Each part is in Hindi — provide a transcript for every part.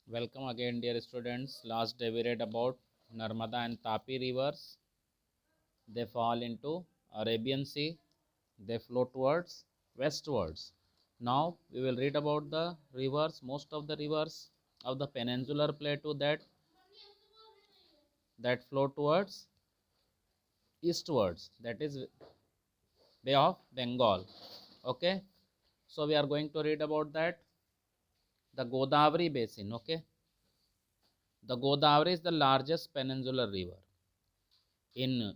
Welcome again, dear students. Last day we read about Narmada and Tapi rivers. They fall into Arabian Sea. They flow towards westwards. Now we will read about the rivers. Most of the rivers of the peninsular plateau that flow towards eastwards. That is Bay of Bengal. Okay. So we are going to read about that. The Godavari Basin. Okay. The Godavari is the largest peninsular river in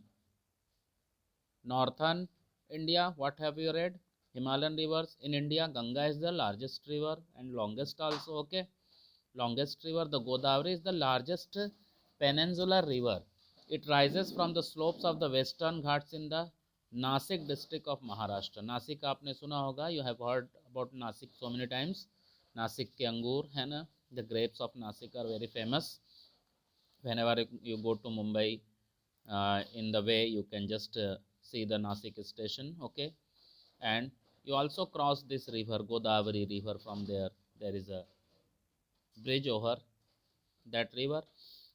northern India. What have you read? Himalayan rivers in India. Ganga is the largest river and longest also. Okay, longest river. The Godavari is the largest peninsular river. It rises from the slopes of the western Ghats in the Nasik district of Maharashtra. Nasik आपने सुना होगा. You have heard about Nasik so many times. Nasik के अंगूर है ना. The grapes of Nasik are very famous. Whenever you go to Mumbai, in the way you can just see the Nasik station. Okay, and you also cross this river, Godavari river. From there is a bridge over that river.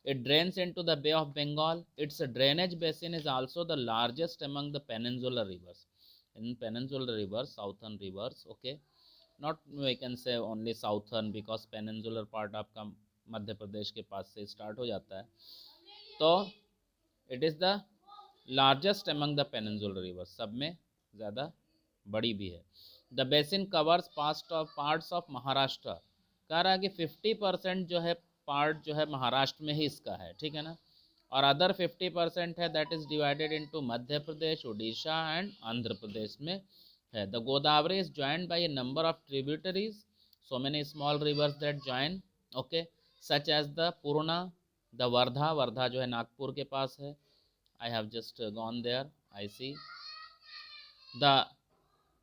It drains into the Bay of Bengal. Its drainage basin is also the largest among the peninsular rivers. In peninsular rivers, southern rivers, okay, not we can say only southern, because peninsular part आपका मध्य प्रदेश के पास से स्टार्ट हो जाता है. तो it is the largest among the peninsular reverse. सब में ज़्यादा बड़ी भी है. The basin covers parts of Maharashtra. कह रहा है कि 50% जो है पार्ट जो है महाराष्ट्र में ही इसका है. ठीक है ना. और अदर 50% है that is divided into Madhya Pradesh, Orissa and Andhra Pradesh में है. The Godavari is joined by a number of tributaries. So many small rivers that join. Okay, such as the Purna, the Wardha जो है नागपुर के पास है. I have just gone there. I see the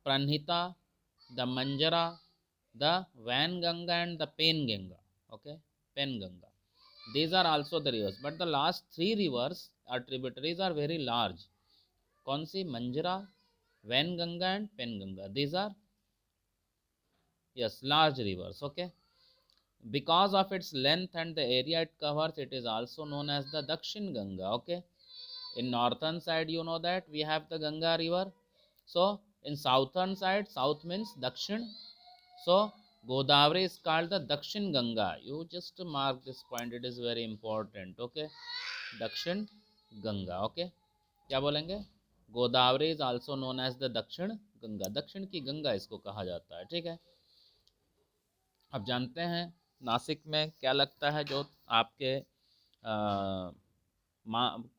Pranhita, the Manjara, the Vanganga and the Penganga. Okay, Penganga. These are also the rivers, but the last three rivers or tributaries are very large. कौन सी? Manjara, Vanganga and Penganga. These are, yes, large rivers. Okay, because of its length and the area it covers, it is also known as the Dakshin Ganga. Okay, in northern side you know that we have the Ganga river. So in southern side, south means Dakshin. So Godavari is called the Dakshin Ganga. You just mark this point, it is very important. Okay, Dakshin Ganga. Okay, क्या बोलेंगे? Godavari is also known as the Dakshin Ganga. दक्षिण की गंगा इसको कहा जाता है. ठीक है. अब जानते हैं नासिक में क्या लगता है. जो आपके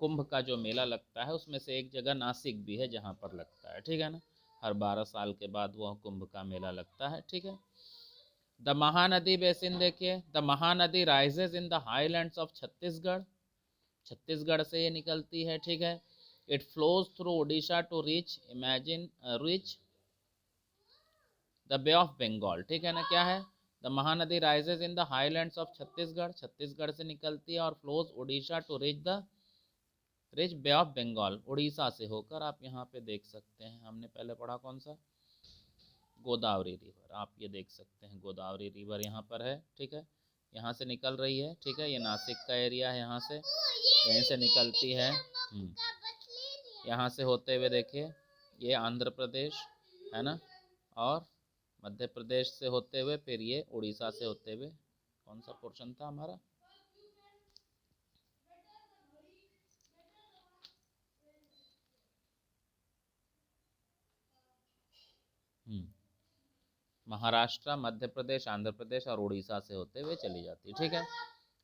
कुंभ का जो मेला लगता है उसमें से एक जगह नासिक भी है जहाँ पर लगता है. ठीक है ना. हर 12 साल के बाद वह कुंभ का मेला लगता है. ठीक है. द महानदी बेसिन देखिए. The Mahanadi rises in the highlands of Chhattisgarh. Chhattisgarh से ये निकलती है. ठीक है. It flows through Orissa to reach reach the Bay of Bengal. ठीक है ना. क्या है? The Mahanadi rises in the highlands of Chhattisgarh. Chhattisgarh से निकलती है और flows Orissa to reach Bay of Bengal. Orissa से होकर आप यहाँ पे देख सकते हैं. हमने पहले पढ़ा कौन सा? गोदावरी रिवर. आप ये देख सकते हैं गोदावरी रिवर यहाँ पर है. ठीक है. यहाँ से निकल रही है. ठीक है. ये नासिक का एरिया है. यहाँ से यहीं से निकलती है. यहाँ से होते हुए देखिए ये आंध्र प्रदेश है ना, और मध्य प्रदेश से होते हुए फिर ये उड़ीसा से होते हुए. कौन सा पोर्शन था हमारा? महाराष्ट्र, मध्य प्रदेश, आंध्र प्रदेश और उड़ीसा से होते हुए चली जाती है. ठीक है.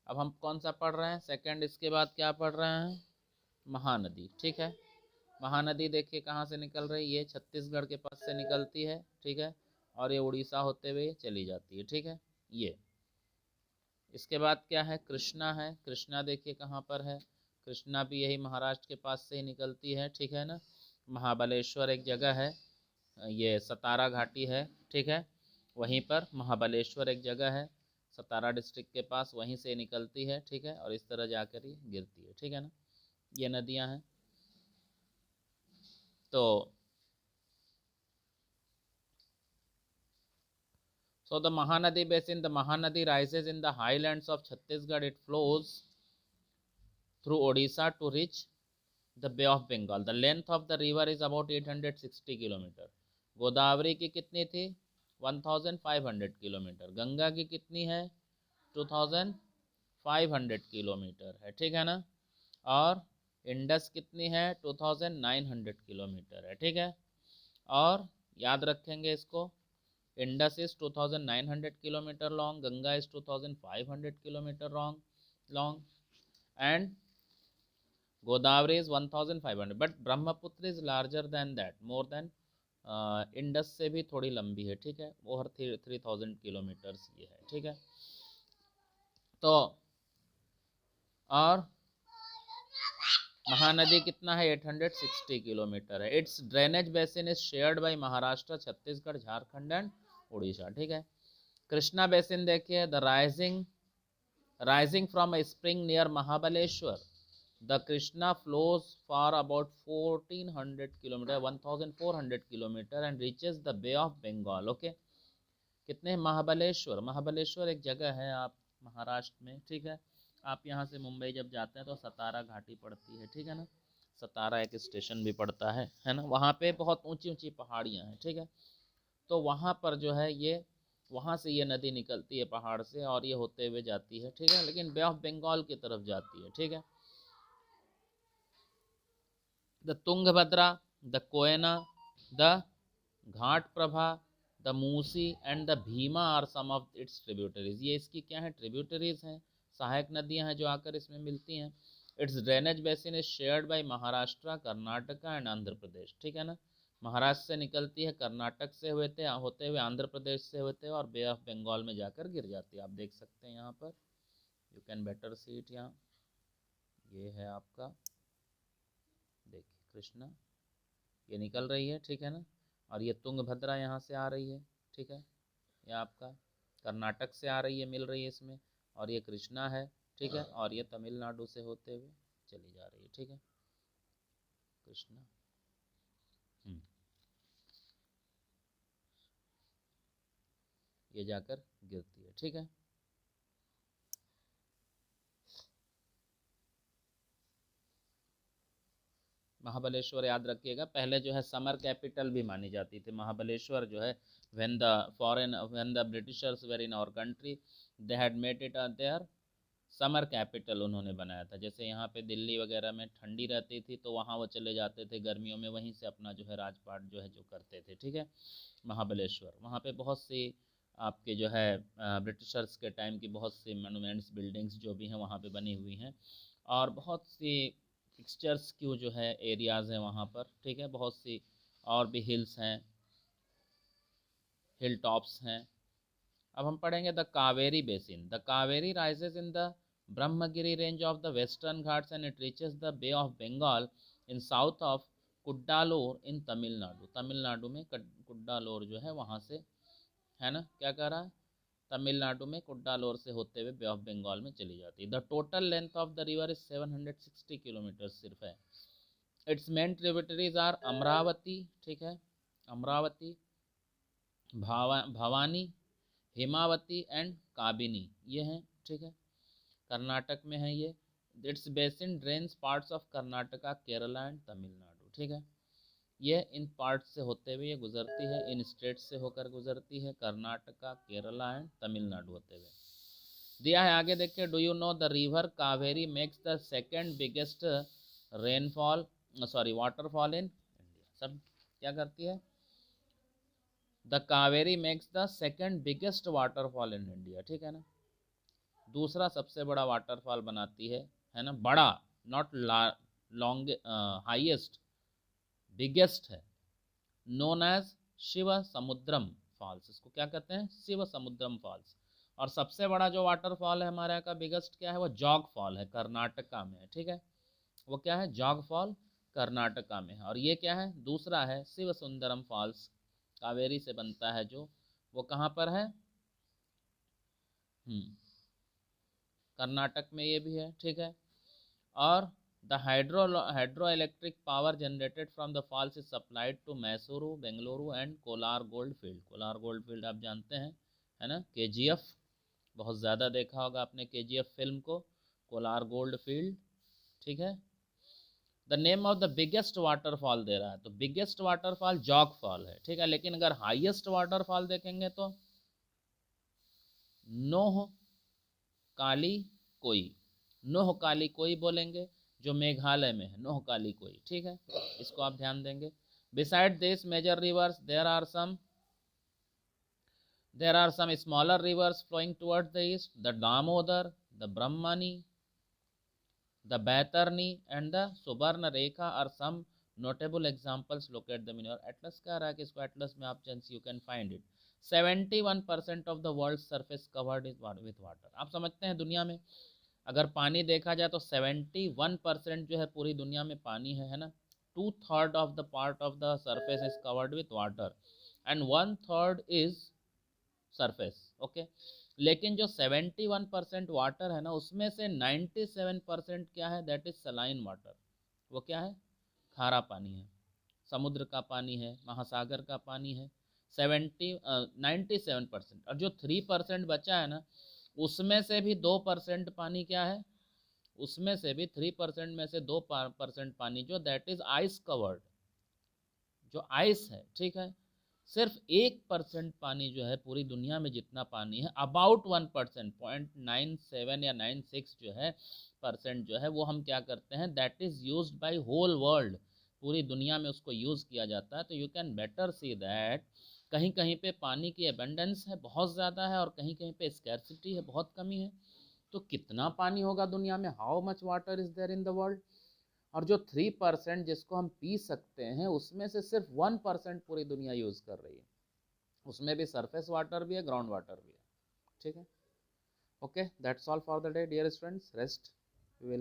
अब हम कौन सा पढ़ रहे हैं? सेकंड. इसके बाद क्या पढ़ रहे हैं? महानदी. ठीक है. महानदी देखिए कहाँ से निकल रही है. ये छत्तीसगढ़ के पास से निकलती है. ठीक है. और ये उड़ीसा होते हुए चली जाती है. ठीक है. ये इसके बाद क्या है? कृष्णा है. कृष्णा देखिए कहाँ पर है. कृष्णा भी यही महाराष्ट्र के पास से ही निकलती है. ठीक है ना. महाबलेश्वर एक जगह है. ये सतारा घाटी है. ठीक है. वहीं पर महाबलेश्वर एक जगह है सतारा डिस्ट्रिक्ट के पास, वहीं से निकलती है. ठीक है. और इस तरह जाकर ही गिरती है. ठीक है ना. ये नदियां हैं. तो So the Mahanadi basin, the Mahanadi rises in the highlands of Chhattisgarh. It flows through Odisha to reach the Bay of Bengal. The length of the river is about 860 kilometre. Godavari की कितनी थी? 1500 किलोमीटर. गंगा की कितनी है? 2500 किलोमीटर है, ठीक है ना. और इंडस कितनी है? 2900 किलोमीटर है, ठीक है. और याद रखेंगे इसको, Indus is 2900 kilometre long, Ganga is 2500 kilometre long and Godavari is 1500, but Brahmaputra is larger than that, more than Indus से भी थोड़ी लंबी है, ठीक है. वो हर 3000 किलोमीटर्स ये है, ठीक है. तो और महानदी कितना है? 860 किलोमीटर है. Its drainage basin is shared by Maharashtra, Chhattisgarh, Jharkhand and Orissa, ठीक है. कृष्णा बेसिन देखिए, the rising from a spring near Mahabaleshwar. The Krishna flows for about 1400 kilometre, 1400 kilometre and reaches the Bay of Bengal. Okay, कितने? महाबलेश्वर एक जगह है आप महाराष्ट्र में, ठीक है. आप यहाँ से मुंबई जब जाते हैं तो सतारा घाटी पड़ती है, ठीक है ना. सतारा एक स्टेशन भी पड़ता है ना. वहाँ पे बहुत ऊंची ऊंची पहाड़ियाँ हैं, ठीक है. तो वहाँ पर जो है ये, वहाँ से ये नदी निकलती है पहाड़ से और ये होते हुए जाती है, ठीक है, लेकिन बे ऑफ बंगाल की तरफ जाती है, ठीक है. The Tungabhadra, the Koyna, the Ghataprabha, the Musi and the Bhima are some of its tributaries. ये इसकी क्या है? ट्रिब्यूटरीज हैं, सहायक नदियां हैं जो आकर इसमें मिलती हैं. Its drainage basin is shared by Maharashtra, Karnataka and Andhra Pradesh, ठीक है ना. महाराष्ट्र से निकलती है, कर्नाटक से होते हुए आंध्र प्रदेश से होते हुए और बे ऑफ बंगाल में जाकर गिर जाती है. आप देख सकते हैं यहाँ पर, you can better see it. यहाँ ये है आपका, देखिए कृष्णा ये निकल रही है, ठीक है ना. और ये तुंगभद्रा यहाँ से आ रही है, ठीक है. ये आपका कर्नाटक से आ रही है, मिल रही है इसमें. और ये कृष्णा है, ठीक है. और ये तमिलनाडु से होते हुए चली जा रही है, ठीक है. कृष्णा ये जाकर गिरती है, ठीक है. महाबलेश्वर याद रखिएगा, पहले जो है समर कैपिटल भी मानी जाती थी महाबलेश्वर जो है. When the Britishers were in our country, they had made it their summer capital, उन्होंने बनाया था. जैसे यहाँ पे दिल्ली वगैरह में ठंडी रहती थी तो वहाँ वो चले जाते थे गर्मियों में, वहीं से अपना जो है राजपाट जो है जो करते थे, ठीक है. महाबलेश्वर, वहाँ पे बहुत सी आपके जो है ब्रिटिशर्स के टाइम की बहुत सी मोनूमेंट्स, बिल्डिंग्स जो भी हैं वहाँ पे बनी हुई हैं. और बहुत सी फिक्सचर्स की जो है एरियाज़ हैं वहाँ पर, ठीक है. बहुत सी और भी हिल्स हैं, हिल टॉप्स हैं. अब हम पढ़ेंगे the Kaveri basin. The Kaveri rises in the Brahmagiri range of the Western Ghats and it reaches the Bay of Bengal in south of Cuddalore in Tamil Nadu. Tamil Nadu में कुड्डालोर जो है वहाँ से, है ना, क्या कह रहा है, तमिलनाडु में कुड्डालोर से होते हुए बे ऑफ बंगाल में चली जाती है. The total length of the river is 760 kilometre सिर्फ है. Its main tributaries are Amaravati, ठीक है, अमरावती, भवानी, हिमावती एंड काबिनी, ये हैं, ठीक है. कर्नाटक में है ये. Its basin drains parts of Karnataka, Kerala and Tamil Nadu, ठीक है. ये इन पार्ट से होते हुए ये गुजरती है, इन स्टेट से होकर गुजरती है, कर्नाटका, केरला एंड तमिलनाडु होते हुए. दिया है आगे देखिए, do you know the river Kaveri makes the second biggest rainfall, sorry waterfall in India. सब क्या करती है? The Kaveri makes the second biggest waterfall in India, ठीक है ना. दूसरा सबसे बड़ा वाटरफॉल बनाती है ना. बड़ा, नॉट लॉन्ग, हाईएस्ट, बिगेस्ट है. नोन एज शिव समुद्रम फॉल्स. इसको क्या कहते हैं? शिव समुद्रम फॉल्स. और सबसे बड़ा जो वाटरफॉल है हमारे यहाँ का बिगेस्ट क्या है? वो जॉग फॉल है, कर्नाटका में है, ठीक है. वो क्या है? जॉग फॉल कर्नाटका में है. और ये क्या है? दूसरा है शिव सुंदरम फॉल्स, कावेरी से बनता है जो, वो कहाँ पर है? कर्नाटक में ये भी है, ठीक है. और the hydro electric power generated from the falls is supplied to Mysuru, Bengaluru and Kolar Gold Field. Kolar Gold Field आप जानते हैं, है ना। KGF बहुत ज़्यादा देखा होगा आपने KGF फिल्म को, कोलार गोल्ड फील्ड, ठीक है। The name of the biggest waterfall दे रहा है, तो बिगेस्ट वाटरफॉल जॉग फॉल है, ठीक है। लेकिन अगर हाईएस्ट वाटरफॉल देखेंगे तो नोह काली कोई, नोह काली कोई बोलेंगे, जो मेघालय में है, नोह काली कोई, ठीक है। इसको आप ध्यान देंगे। Beside this major rivers there are some smaller rivers flowing towards the east, the Damodar, the Brahmani, the Baitarni and the Subarna Rekha are some notable examples. Locate them in your atlas. क्या रहा है कि इसको atlas में आप you can find it. 71% of the world's surface covered with water. आप समझते हैं दुनिया में अगर पानी देखा जाए तो 71% जो है पूरी दुनिया में पानी है ना। 2/3 of the part of the surface is covered with water and 1/3 is surface, okay. लेकिन जो 71% वाटर है ना, उसमें से 97% क्या है, दैट इज सलाइन वाटर। वो क्या है, खारा पानी है, समुद्र का पानी है, महासागर का पानी है। 97%। और जो 3% बचा है ना, उसमें से भी 2% पानी क्या है, उसमें से भी 3% में से 2% पानी जो दैट इज आइस कवर्ड, जो आइस है, ठीक है। सिर्फ 1% पानी जो है पूरी दुनिया में जितना पानी है, अबाउट 1%, 0.97 या 96 जो है परसेंट जो है, वो हम क्या करते हैं, that is used by whole world, पूरी दुनिया में उसको यूज़ किया जाता है। तो you can better see that कहीं कहीं पे पानी की एबंडेंस है, बहुत ज़्यादा है, और कहीं कहीं पे स्कैर्सिटी है, बहुत कमी है। तो कितना पानी होगा दुनिया में, how much water is there in the world. और जो 3% जिसको हम पी सकते हैं, उसमें से सिर्फ 1% पूरी दुनिया यूज़ कर रही है। उसमें भी सरफेस वाटर भी है, ग्राउंड वाटर भी है, ठीक है। Okay, that's all for the day dear students, rest we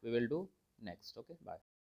will do next. Okay, bye.